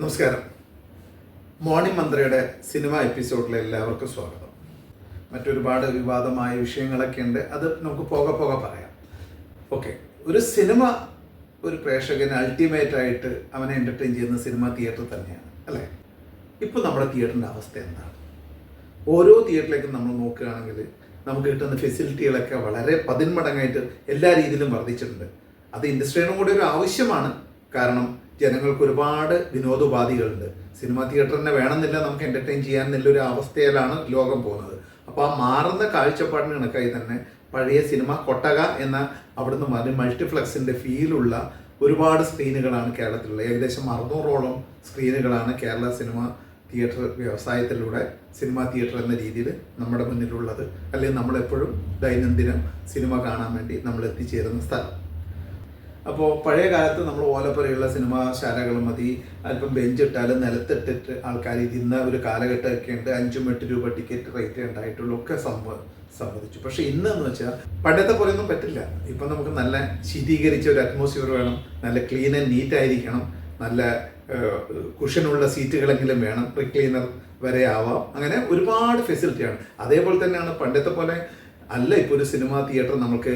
നമസ്കാരം. Morning മന്ത്രയുടെ cinema എപ്പിസോഡിൽ എല്ലാവർക്കും സ്വാഗതം. മറ്റൊരുപാട് വിവാദമായ വിഷയങ്ങളൊക്കെ ഉണ്ട്, അത് നമുക്ക് പോകെ പറയാം. ഓക്കെ, ഒരു സിനിമ ഒരു പ്രേക്ഷകന് അൾട്ടിമേറ്റായിട്ട് അവനെ എൻ്റർടൈൻ ചെയ്യുന്ന സിനിമ തിയേറ്റർ തന്നെയാണ്, അല്ലേ? ഇപ്പോൾ നമ്മുടെ തിയേറ്ററിൻ്റെ അവസ്ഥ എന്താണ്? ഓരോ തിയേറ്ററിലേക്കും നമ്മൾ നോക്കുകയാണെങ്കിൽ നമുക്ക് കിട്ടുന്ന ഫെസിലിറ്റികളൊക്കെ വളരെ 10 മടങ്ങായിട്ട് എല്ലാ രീതിയിലും വർദ്ധിച്ചിട്ടുണ്ട്. അത് ഇൻഡസ്ട്രിയുടെ കൂടെ ഒരു ആവശ്യമാണ്. കാരണം ജനങ്ങൾക്ക് ഒരുപാട് വിനോദോപാധികളുണ്ട്. സിനിമ തിയേറ്ററിനെ വേണമെന്നില്ല, നമുക്ക് എൻ്റർടൈൻ ചെയ്യാമെന്നുള്ളൊരു അവസ്ഥയിലാണ് ലോകം പോകുന്നത്. അപ്പോൾ ആ മാറുന്ന കാഴ്ചപ്പാടിന് കണക്കായി തന്നെ പഴയ സിനിമ കൊട്ടക എന്ന അവിടുന്ന് മാറി മൾട്ടിപ്ലക്സിൻ്റെ ഫീലുള്ള ഒരുപാട് സ്ക്രീനുകളാണ് കേരളത്തിലുള്ളത്. ഏകദേശം 600ഓളം സ്ക്രീനുകളാണ് കേരള സിനിമ തിയേറ്റർ വ്യവസായത്തിലൂടെ സിനിമ തിയേറ്റർ എന്ന രീതിയിൽ നമ്മുടെ മുന്നിലുള്ളത്. അല്ലെങ്കിൽ നമ്മളെപ്പോഴും ദൈനംദിനം സിനിമ കാണാൻ വേണ്ടി നമ്മൾ എത്തിച്ചേരുന്ന സ്ഥലം. അപ്പോൾ പഴയ കാലത്ത് നമ്മൾ ഓലപ്പുരയുള്ള സിനിമാശാലകൾ മതി, അല്പം ബെഞ്ചിട്ടാലും നിലത്തിട്ടിട്ട് ആൾക്കാർ ഇരുന്ന ഒരു കാലഘട്ടമൊക്കെ ഉണ്ട്. 5-8 രൂപ ടിക്കറ്റ് റേറ്റ് ഉണ്ടായിട്ടുള്ളൂ ഒക്കെ സംബന്ധിച്ചു. പക്ഷേ ഇന്നെന്ന് വെച്ചാൽ പണ്ടത്തെ പോലെയൊന്നും പറ്റില്ല. ഇപ്പം നമുക്ക് നല്ല ശീതീകരിച്ച ഒരു അറ്റ്മോസ്ഫിയർ വേണം, നല്ല ക്ലീൻ ആൻഡ് നീറ്റ് ആയിരിക്കണം, നല്ല കുഷനുള്ള സീറ്റുകളെങ്കിലും വേണം, റിക്ലീനർ വരെ ആവാം. അങ്ങനെ ഒരുപാട് ഫെസിലിറ്റിയാണ്. അതേപോലെ തന്നെയാണ് പണ്ടത്തെ പോലെ അല്ല ഇപ്പോൾ ഒരു സിനിമാ തിയേറ്റർ നമുക്ക്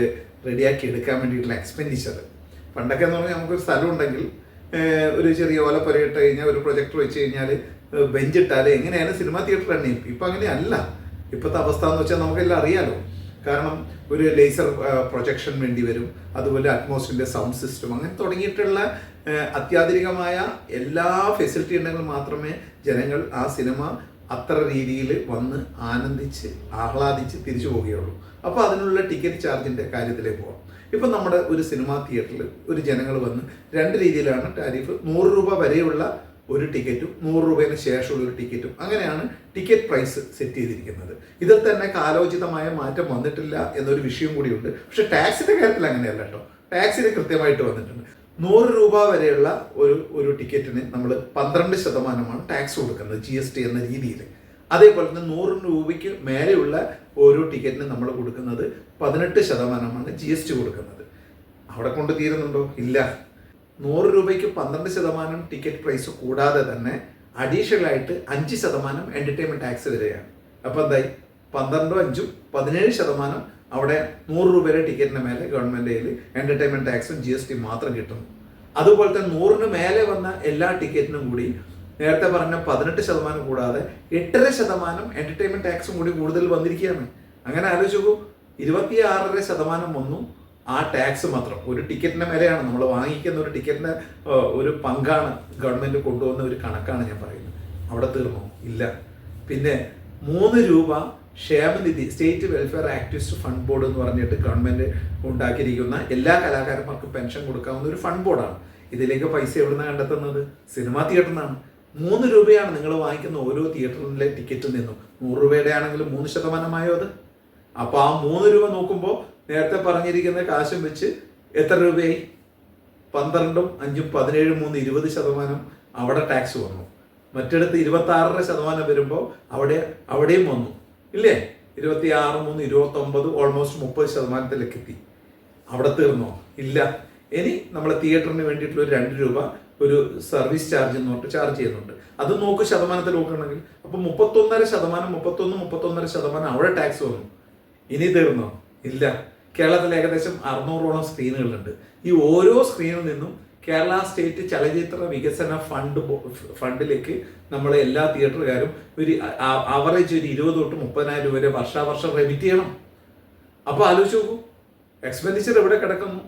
റെഡിയാക്കി എടുക്കാൻ വേണ്ടിയിട്ടുള്ള എക്സ്പെൻഡിച്ചർ. പണ്ടൊക്കെ എന്ന് പറഞ്ഞാൽ നമുക്കൊരു സ്ഥലം ഉണ്ടെങ്കിൽ ഒരു ചെറിയ ഓലപ്പുര ഇട്ട് കഴിഞ്ഞാൽ ഒരു പ്രൊജക്ടർ വെച്ച് കഴിഞ്ഞാൽ ബെഞ്ചിട്ടാൽ എങ്ങനെയാണ് സിനിമാ തിയേറ്റർ എണ്ണയും. ഇപ്പം അങ്ങനെയല്ല. ഇപ്പോഴത്തെ അവസ്ഥ എന്ന് വെച്ചാൽ നമുക്കെല്ലാം അറിയാലോ. കാരണം ഒരു ലേസർ പ്രൊജക്ഷൻ വേണ്ടി വരും, അതുപോലെ അറ്റ്മോസ്ഫിയറിൻ്റെ സൗണ്ട് സിസ്റ്റം, അങ്ങനെ തുടങ്ങിയിട്ടുള്ള അത്യാധുനികമായ എല്ലാ ഫെസിലിറ്റി ഉണ്ടെങ്കിൽ മാത്രമേ ജനങ്ങൾ ആ സിനിമ അത്ര രീതിയിൽ വന്ന് ആനന്ദിച്ച് ആഹ്ലാദിച്ച് തിരിച്ചു പോവുകയുള്ളൂ. അപ്പോൾ അതിനുള്ള ടിക്കറ്റ് ചാർജിൻ്റെ കാര്യത്തിലേക്ക് പോകാം. ഇപ്പം നമ്മുടെ ഒരു സിനിമാ തിയേറ്ററിൽ ഒരു ജനങ്ങൾ വന്ന് 2 രീതിയിലാണ് ടാരിഫ്. 100 രൂപ വരെയുള്ള ഒരു ടിക്കറ്റും 100 രൂപയ്ക്ക് ശേഷമുള്ള ഒരു ടിക്കറ്റും, അങ്ങനെയാണ് ടിക്കറ്റ് പ്രൈസ് സെറ്റ് ചെയ്തിരിക്കുന്നത്. ഇതിൽ തന്നെ കാലോചിതമായ മാറ്റം വന്നിട്ടില്ല എന്നൊരു വിഷയം കൂടിയുണ്ട്. പക്ഷെ ടാക്സിൻ്റെ കാര്യത്തിൽ അങ്ങനെയല്ല കേട്ടോ. ടാക്സിന് കൃത്യമായിട്ട് വന്നിട്ടുണ്ട്. 100 രൂപ വരെയുള്ള ഒരു ടിക്കറ്റിന് നമ്മൾ 12% ടാക്സ് കൊടുക്കുന്നത്, GST എന്ന രീതിയിൽ. അതേപോലെ തന്നെ 100 രൂപയ്ക്ക് മേലെയുള്ള ഓരോ ടിക്കറ്റിന് നമ്മൾ കൊടുക്കുന്നത് 18% GST കൊടുക്കുന്നത്. അവിടെ കൊണ്ട് തീരുന്നുണ്ടോ? ഇല്ല. 100 രൂപയ്ക്ക് 12% ടിക്കറ്റ് പ്രൈസ് കൂടാതെ തന്നെ അഡീഷണൽ ആയിട്ട് 5% എൻ്റർടൈൻമെൻറ്റ് ടാക്സ് വരികയാണ്. അപ്പോൾ എന്തായി? 12, 5, 17% അവിടെ 100 രൂപയുടെ ടിക്കറ്റിന് മേലെ ഗവൺമെൻറ് കയ്യിൽ എൻ്റർടൈൻമെൻറ്റ് ടാക്സും GST മാത്രം കിട്ടുന്നു. അതുപോലെ തന്നെ 100-ന് മേലെ വന്ന എല്ലാ ടിക്കറ്റിനും കൂടി നേരത്തെ പറഞ്ഞ 18% കൂടാതെ 8.5% എൻ്റർടൈൻമെൻറ്റ് ടാക്സും കൂടി കൂടുതൽ വന്നിരിക്കുകയാണ്. അങ്ങനെ ആലോചിച്ച് നോക്കൂ, 26.5% വന്നു ആ ടാക്സ് മാത്രം. ഒരു ടിക്കറ്റിൻ്റെ മേലെയാണ് നമ്മൾ വാങ്ങിക്കുന്ന ഒരു ടിക്കറ്റിൻ്റെ ഒരു പങ്കാണ് ഗവൺമെൻറ് കൊണ്ടുവന്ന ഒരു കണക്കാണ് ഞാൻ പറയുന്നത്. അവിടെ തീർന്നോ? ഇല്ല. പിന്നെ 3 രൂപ ക്ഷേമനിധി, state welfare activist fund board എന്ന് പറഞ്ഞിട്ട് ഗവൺമെൻറ് ഉണ്ടാക്കിയിരിക്കുന്ന എല്ലാ കലാകാരന്മാർക്കും പെൻഷൻ കൊടുക്കാവുന്ന ഒരു ഫണ്ട് ബോർഡാണ്. ഇതിലേക്ക് പൈസ എവിടുന്നാണ് കണ്ടെത്തുന്നത്? സിനിമാ തിയേറ്ററിൽ നിന്നാണ്. 3 രൂപയാണ് നിങ്ങൾ വാങ്ങിക്കുന്ന ഓരോ തിയേറ്ററിലെ ടിക്കറ്റിൽ നിന്നും. 100 രൂപയുടെ ആണെങ്കിൽ 3% അത്. അപ്പോൾ ആ 3 രൂപ നോക്കുമ്പോൾ നേരത്തെ പറഞ്ഞിരിക്കുന്ന കാശും വെച്ച് എത്ര രൂപയായി? 12, 5, 17, 3, 20% അവിടെ ടാക്സ് വന്നു. മറ്റിടത്ത് 26% വരുമ്പോൾ അവിടെയും വന്നു, ഇല്ലേ? 26, 3, 29, ഓൾമോസ്റ്റ് 30%-ലേക്ക് എത്തി. അവിടെ തീർന്നോ? ഇല്ല. ഇനി നമ്മളെ തിയേറ്ററിന് വേണ്ടിയിട്ടുള്ള ഒരു 2 രൂപ ഒരു സർവീസ് ചാർജ് എന്ന് പറഞ്ഞിട്ട് ചാർജ് ചെയ്യുന്നുണ്ട്. അത് നോക്ക്, ശതമാനത്തിൽ നോക്കുകയാണെങ്കിൽ അപ്പോൾ 31.5% അവിടെ ടാക്സ് വന്നു. ഇനി തീർന്നോ? ഇല്ല. കേരളത്തിൽ ഏകദേശം 600ഓളം സ്ക്രീനുകളുണ്ട്. ഈ ഓരോ സ്ക്രീനിൽ നിന്നും കേരള സ്റ്റേറ്റ് ചലച്ചിത്ര വികസന ഫണ്ടിലേക്ക് നമ്മൾ എല്ലാ തിയേറ്ററുകാരും ഒരു ആവറേജ് ഒരു 20 തൊട്ട് 30,000 രൂപ വരെ വർഷം റെമിറ്റ് ചെയ്യണം. അപ്പോൾ ആലോചിച്ച് നോക്കൂ, എക്സ്പെൻഡിച്ചർ എവിടെ കിടക്കുന്നു?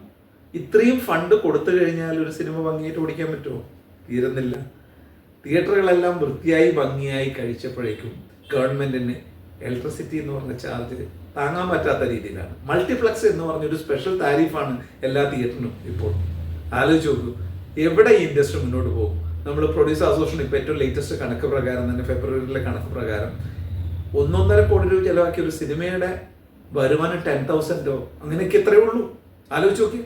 ഇത്രയും ഫണ്ട് കൊടുത്തു കഴിഞ്ഞാൽ ഒരു സിനിമ ഭംഗിയായിട്ട് ഓടിക്കാൻ പറ്റുമോ? തീരുന്നില്ല. തിയേറ്ററുകളെല്ലാം വൃത്തിയായി ഭംഗിയായി കഴിച്ചപ്പോഴേക്കും ഗവൺമെൻറ്റിന് ഇലക്ട്രിസിറ്റി എന്ന് പറഞ്ഞ ചാർജ് താങ്ങാൻ പറ്റാത്ത രീതിയിലാണ്. മൾട്ടിപ്ലക്സ് എന്ന് പറഞ്ഞൊരു സ്പെഷ്യൽ താരിഫാണ് എല്ലാ തിയേറ്ററിനും ഇപ്പോൾ. ആലോചിച്ച് നോക്കൂ, എവിടെ ഈ ഇൻഡസ്ട്രി മുന്നോട്ട് പോകും? നമ്മൾ പ്രൊഡ്യൂസർ അസോസിയേഷൻ ഇപ്പോൾ ഏറ്റവും ലേറ്റസ്റ്റ് കണക്ക് പ്രകാരം തന്നെ, ഫെബ്രുവരിയിലെ കണക്ക് പ്രകാരം 1.5 കോടി രൂപ ചിലവാക്കിയ ഒരു സിനിമയുടെ വരുമാനം 10,000 അങ്ങനെയൊക്കെ എത്രയേ ഉള്ളൂ. ആലോചിച്ച് നോക്കി.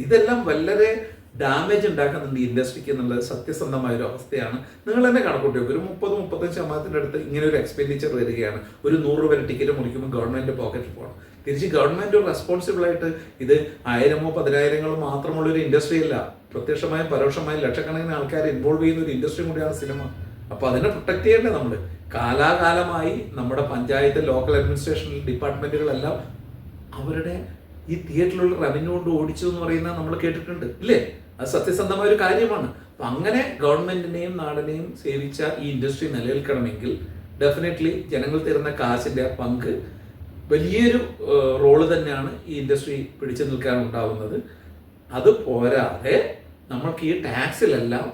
ഇതെല്ലാം വളരെ ഡാമേജ് ഉണ്ടാക്കുന്നുണ്ട് ഇൻഡസ്ട്രിക്ക് എന്നുള്ളത് സത്യസന്ധമായ ഒരു അവസ്ഥയാണ്. നിങ്ങൾ തന്നെ കണക്കൂട്ടി നോക്കും, ഒരു 30-35% അടുത്ത് ഇങ്ങനെ ഒരു എക്സ്പെൻഡിച്ചർ വരികയാണ്. ഒരു 100 രൂപ ടിക്കറ്റ് മുറിക്കുമ്പോൾ ഗവൺമെന്റ് പോക്കറ്റിൽ പോകണം. തിരിച്ച് ഗവൺമെന്റ് റെസ്പോൺസിബിൾ ആയിട്ട് ഇത് 1000-10,000 മാത്രമുള്ള ഒരു ഇൻഡസ്ട്രി അല്ല, പ്രത്യക്ഷമായും പരോക്ഷമായും ലക്ഷക്കണക്കിന് ആൾക്കാർ ഇൻവോൾവ് ചെയ്യുന്ന ഒരു ഇൻഡസ്ട്രി കൂടിയാണ് സിനിമ. അപ്പൊ അതിനെ പ്രൊട്ടക്ട് ചെയ്യേണ്ടത് നമ്മൾ കാലാകാലമായി നമ്മുടെ പഞ്ചായത്ത്, ലോക്കൽ അഡ്മിനിസ്ട്രേഷൻ ഡിപ്പാർട്ട്മെന്റുകളെല്ലാം അവരുടെ ഈ തിയേറ്ററിലുള്ള റവന്യൂ കൊണ്ട് ഓടിച്ചു എന്ന് പറയുന്നത് നമ്മൾ കേട്ടിട്ടുണ്ട് ഇല്ലേ? അത് സത്യസന്ധമായ ഒരു കാര്യമാണ്. അപ്പൊ അങ്ങനെ ഗവൺമെന്റിനെയും നാടിനെയും സേവിച്ച ഈ ഇൻഡസ്ട്രി നിലനിൽക്കണമെങ്കിൽ ഡെഫിനറ്റ്ലി ജനങ്ങൾ തരുന്ന കാശിന്റെ പങ്ക് വലിയൊരു റോള് തന്നെയാണ് ഈ ഇൻഡസ്ട്രി പിടിച്ചു നിൽക്കാൻ ഉണ്ടാവുന്നത്. അത് പോരാതെ നമ്മൾക്ക് ഈ ടാക്സിലെല്ലാം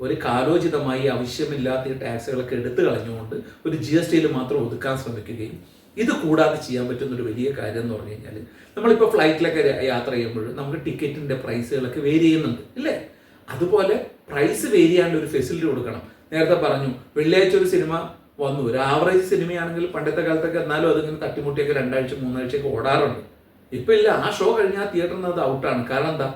ഒരു കാലോചിതമായി ആവശ്യമില്ലാത്ത ഈ ടാക്സുകളൊക്കെ എടുത്തു കളഞ്ഞുകൊണ്ട് ഒരു GST മാത്രം ഒതുക്കാൻ ശ്രമിക്കുകയും ഇത് കൂടാതെ ചെയ്യാൻ പറ്റുന്ന ഒരു വലിയ കാര്യം എന്ന് പറഞ്ഞു കഴിഞ്ഞാൽ, നമ്മളിപ്പോൾ ഫ്ലൈറ്റിലൊക്കെ യാത്ര ചെയ്യുമ്പോൾ നമുക്ക് ടിക്കറ്റിന്റെ പ്രൈസുകളൊക്കെ വേരി ചെയ്യുന്നുണ്ട് ഇല്ലേ? അതുപോലെ പ്രൈസ് വേരി ചെയ്യാനുള്ള ഒരു ഫെസിലിറ്റി കൊടുക്കണം. നേരത്തെ പറഞ്ഞു വെള്ളിയാഴ്ച ഒരു സിനിമ വന്നു, ഒരു ആവറേജ് സിനിമയാണെങ്കിൽ പണ്ടത്തെ കാലത്തൊക്കെ എന്നാലും അതിങ്ങനെ തട്ടിമുട്ടിയൊക്കെ 2 ആഴ്ച 3 ആഴ്ചയൊക്കെ ഓടാറുണ്ട്. ഇപ്പം ഇല്ല, ആ ഷോ കഴിഞ്ഞാൽ ആ തിയേറ്ററിൽ നിന്ന് അത് ഔട്ടാണ്. കാരണം എന്താ?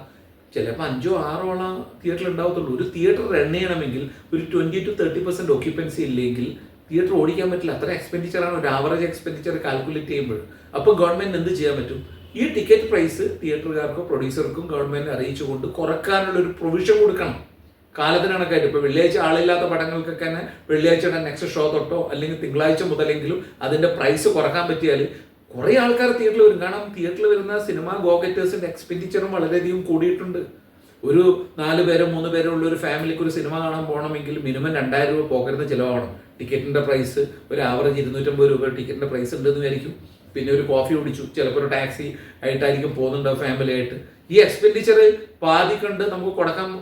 ചിലപ്പോൾ 5-6 തിയേറ്ററിൽ ഉണ്ടാവത്തുള്ളൂ. ഒരു തിയേറ്റർ റൺ ചെയ്യണമെങ്കിൽ ഒരു 20-30% ഓക്യുപ്പൻസി ഇല്ലെങ്കിൽ തിയേറ്റർ ഓടിക്കാൻ പറ്റില്ല. അത്ര എക്സ്പെൻഡിച്ചറാണ് ഒരു ആവറേജ് എക്സ്പെൻഡിച്ചർ കാൽക്കുലേറ്റ് ചെയ്യുമ്പോൾ. അപ്പോൾ ഗവൺമെന്റ് എന്ത് ചെയ്യാൻ പറ്റും? ഈ ടിക്കറ്റ് പ്രൈസ് തിയേറ്ററുകാർക്കോ പ്രൊഡ്യൂസർക്കും ഗവൺമെന്റ് അറിയിച്ചുകൊണ്ട് കുറക്കാനുള്ള ഒരു പ്രൊവിഷൻ കൊടുക്കണം. കാലത്തിന് കണക്കായിട്ട് ഇപ്പോൾ വെള്ളിയാഴ്ച ആളില്ലാത്ത പടങ്ങൾക്കൊക്കെ തന്നെ വെള്ളിയാഴ്ചയുടെ നെക്സ്റ്റ് ഷോ തൊട്ടോ അല്ലെങ്കിൽ തിങ്കളാഴ്ച മുതലെങ്കിലും അതിന്റെ പ്രൈസ് കുറക്കാൻ പറ്റിയാൽ കുറേ ആൾക്കാർ തിയേറ്ററിൽ വരും. കാരണം തിയേറ്ററിൽ വരുന്ന സിനിമ ഗോഗറ്റേഴ്സിന്റെ എക്സ്പെൻഡിച്ചറും വളരെയധികം കൂടിയിട്ടുണ്ട്. ഒരു 4 പേരോ 3 പേരോ ഉള്ള ഒരു ഫാമിലിക്ക് ഒരു സിനിമ കാണാൻ പോകണമെങ്കിൽ മിനിമം 2000 രൂപ പോക്കറ്റിന് ചിലവാകണം. ടിക്കറ്റിന്റെ പ്രൈസ് ഒരു ആവറേജ് 250 രൂപ ടിക്കറ്റിന്റെ പ്രൈസ് ഉണ്ടെന്ന് വിചാരിക്കും. പിന്നെ ഒരു കോഫി കുടിച്ചു, ചിലപ്പോൾ ഒരു ടാക്സി ആയിട്ടായിരിക്കും പോകുന്നുണ്ടാവും ഫാമിലി ആയിട്ട്. ഈ എക്സ്പെൻഡിച്ചർ പാതി കണ്ട് നമുക്ക്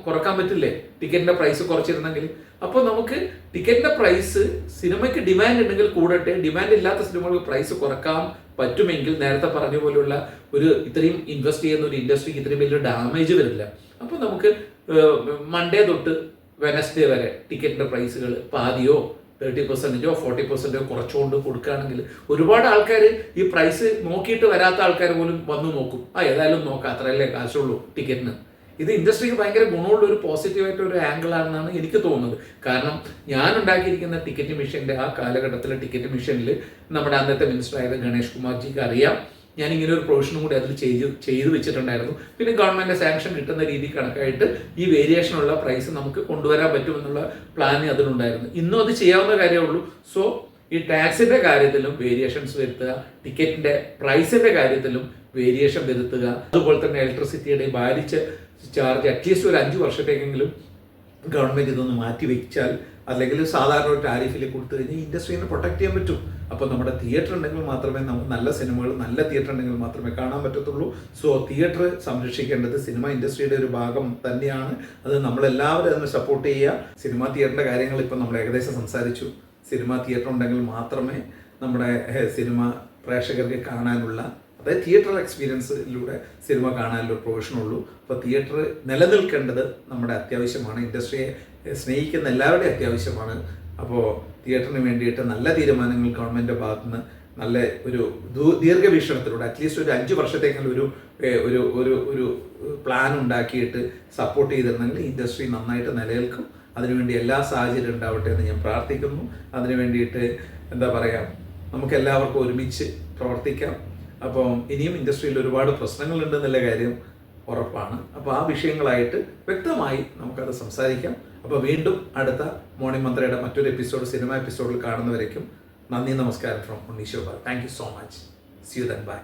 കുറക്കാൻ പറ്റില്ലേ ടിക്കറ്റിന്റെ പ്രൈസ് കുറച്ചിരുന്നെങ്കിൽ? അപ്പോൾ നമുക്ക് ടിക്കറ്റിന്റെ പ്രൈസ് സിനിമയ്ക്ക് ഡിമാൻഡ് ഉണ്ടെങ്കിൽ കൂടട്ടെ, ഡിമാൻഡ് ഇല്ലാത്ത സിനിമകൾക്ക് പ്രൈസ് കുറക്കാൻ പറ്റുമെങ്കിൽ നേരത്തെ പറഞ്ഞ പോലെയുള്ള ഒരു ഇത്രയും ഇൻവെസ്റ്റ് ചെയ്യുന്ന ഒരു ഇൻഡസ്ട്രിക്ക് ഇത്രയും വലിയ ഡാമേജ് വരില്ല. അപ്പോൾ നമുക്ക് മൺഡേ തൊട്ട് വെനസ്ഡേ വരെ ടിക്കറ്റിന്റെ പ്രൈസുകൾ പാതിയോ 30%-ഓ 40%-ഓ കുറച്ചുകൊണ്ട് കൊടുക്കുകയാണെങ്കിൽ ഒരുപാട് ആൾക്കാർ ഈ പ്രൈസ് നോക്കിയിട്ട് വരാത്ത ആൾക്കാർ പോലും വന്നു നോക്കും. ഏതായാലും നോക്കാം, അത്രയല്ലേ കാശുള്ളൂ ടിക്കറ്റിന്. ഇത് ഇൻഡസ്ട്രിക്ക് ഭയങ്കര ഗുണമുള്ള ഒരു പോസിറ്റീവായിട്ട് ഒരു ആംഗിൾ ആണെന്നാണ് എനിക്ക് തോന്നുന്നത്. കാരണം ഞാൻ ഉണ്ടാക്കിയിരിക്കുന്ന ടിക്കറ്റ് മിഷന്റെ ആ കാലഘട്ടത്തിലെ ടിക്കറ്റ് മിഷനിൽ നമ്മുടെ അന്നത്തെ മിനിസ്റ്റർ ആയത് ഗണേഷ് കുമാർജിക്ക് അറിയാം. ഞാൻ ഇങ്ങനെ ഒരു പ്രൊവിഷനും കൂടി അതിൽ ചെയ്തു വെച്ചിട്ടുണ്ടായിരുന്നു. പിന്നെ ഗവൺമെന്റ് സാങ്ഷൻ കിട്ടുന്ന രീതി കണക്കായിട്ട് ഈ വേരിയേഷനുള്ള പ്രൈസ് നമുക്ക് കൊണ്ടുവരാൻ പറ്റുമെന്നുള്ള പ്ലാൻ അതിലുണ്ടായിരുന്നു. ഇന്നും അത് ചെയ്യാവുന്ന കാര്യമേ ഉള്ളൂ. സോ ഈ ടാക്സിന്റെ കാര്യത്തിലും വേരിയേഷൻസ് വരുത്തുക, ടിക്കറ്റിന്റെ പ്രൈസിന്റെ കാര്യത്തിലും വേരിയേഷൻ വരുത്തുക, അതുപോലെ തന്നെ ഇലക്ട്രിസിറ്റിയുടെ ഭാരിച്ച ചാർജ് അറ്റ്ലീസ്റ്റ് ഒരു 5 വർഷത്തേക്കെങ്കിലും ഗവൺമെന്റ് ഇതൊന്ന് മാറ്റി വെച്ചാൽ, അല്ലെങ്കിൽ സാധാരണ ഒരു ടാരിഫിൽ കൊടുത്തു കഴിഞ്ഞാൽ ഇൻഡസ്ട്രീനെ പ്രൊട്ടക്ട് ചെയ്യാൻ പറ്റും. അപ്പോൾ നമ്മുടെ തിയേറ്റർ ഉണ്ടെങ്കിൽ മാത്രമേ നമുക്ക് നല്ല സിനിമകൾ, നല്ല തിയേറ്റർ ഉണ്ടെങ്കിൽ മാത്രമേ കാണാൻ പറ്റത്തുള്ളൂ. സോ തിയേറ്റർ സംരക്ഷിക്കേണ്ടത് സിനിമ ഇൻഡസ്ട്രിയുടെ ഒരു ഭാഗം തന്നെയാണ്. അത് നമ്മളെല്ലാവരും അതിന് സപ്പോർട്ട് ചെയ്യുക. സിനിമ തിയേറ്ററിന്റെ കാര്യങ്ങൾ ഇപ്പം നമ്മൾ ഏകദേശം സംസാരിച്ചു. സിനിമ തിയേറ്റർ ഉണ്ടെങ്കിൽ മാത്രമേ നമ്മുടെ സിനിമ പ്രേക്ഷകർക്ക് കാണാനുള്ള, അതായത് തിയേറ്റർ എക്സ്പീരിയൻസിലൂടെ സിനിമ കാണാനുള്ള ഒരു പ്രൊവിഷനുള്ളൂ. അപ്പോൾ തിയേറ്റർ നിലനിൽക്കേണ്ടത് നമ്മുടെ അത്യാവശ്യമാണ്. ഇൻഡസ്ട്രിയെ സ്നേഹിക്കുന്ന എല്ലാവരുടെയും അത്യാവശ്യമാണ്. അപ്പോൾ തിയേറ്ററിന് വേണ്ടിയിട്ട് നല്ല തീരുമാനങ്ങൾ ഗവൺമെൻറ് ഭാഗത്തുനിന്ന് നല്ല ഒരു ദീർഘവീക്ഷണത്തിലൂടെ അറ്റ്ലീസ്റ്റ് ഒരു 5 വർഷത്തേക്കുള്ള ഒരു പ്ലാൻ ഉണ്ടാക്കിയിട്ട് സപ്പോർട്ട് ചെയ്തിരുന്നെങ്കിൽ ഇൻഡസ്ട്രി നന്നായിട്ട് നിലനിൽക്കും. അതിനുവേണ്ടി എല്ലാ സാഹചര്യം ഉണ്ടാവട്ടെ എന്ന് ഞാൻ പ്രാർത്ഥിക്കുന്നു. അതിനു വേണ്ടിയിട്ട് എന്താ പറയുക, നമുക്ക് എല്ലാവർക്കും ഒരുമിച്ച് പ്രവർത്തിക്കാം. അപ്പം ഇനിയും ഇൻഡസ്ട്രിയിൽ ഒരുപാട് പ്രശ്നങ്ങളുണ്ട് എന്നുള്ള കാര്യം ഉറപ്പാണ്. അപ്പോൾ ആ വിഷയങ്ങളായിട്ട് വ്യക്തമായി നമുക്കത് സംസാരിക്കാം. അപ്പോൾ വീണ്ടും അടുത്ത മോർണിംഗ് മന്ത്രയുടെ മറ്റൊരു എപ്പിസോഡ്, സിനിമ എപ്പിസോഡിൽ കാണുന്നവരേക്കും നന്ദി, നമസ്കാരം from Unneeshwar. Thank you so much. See you then. By.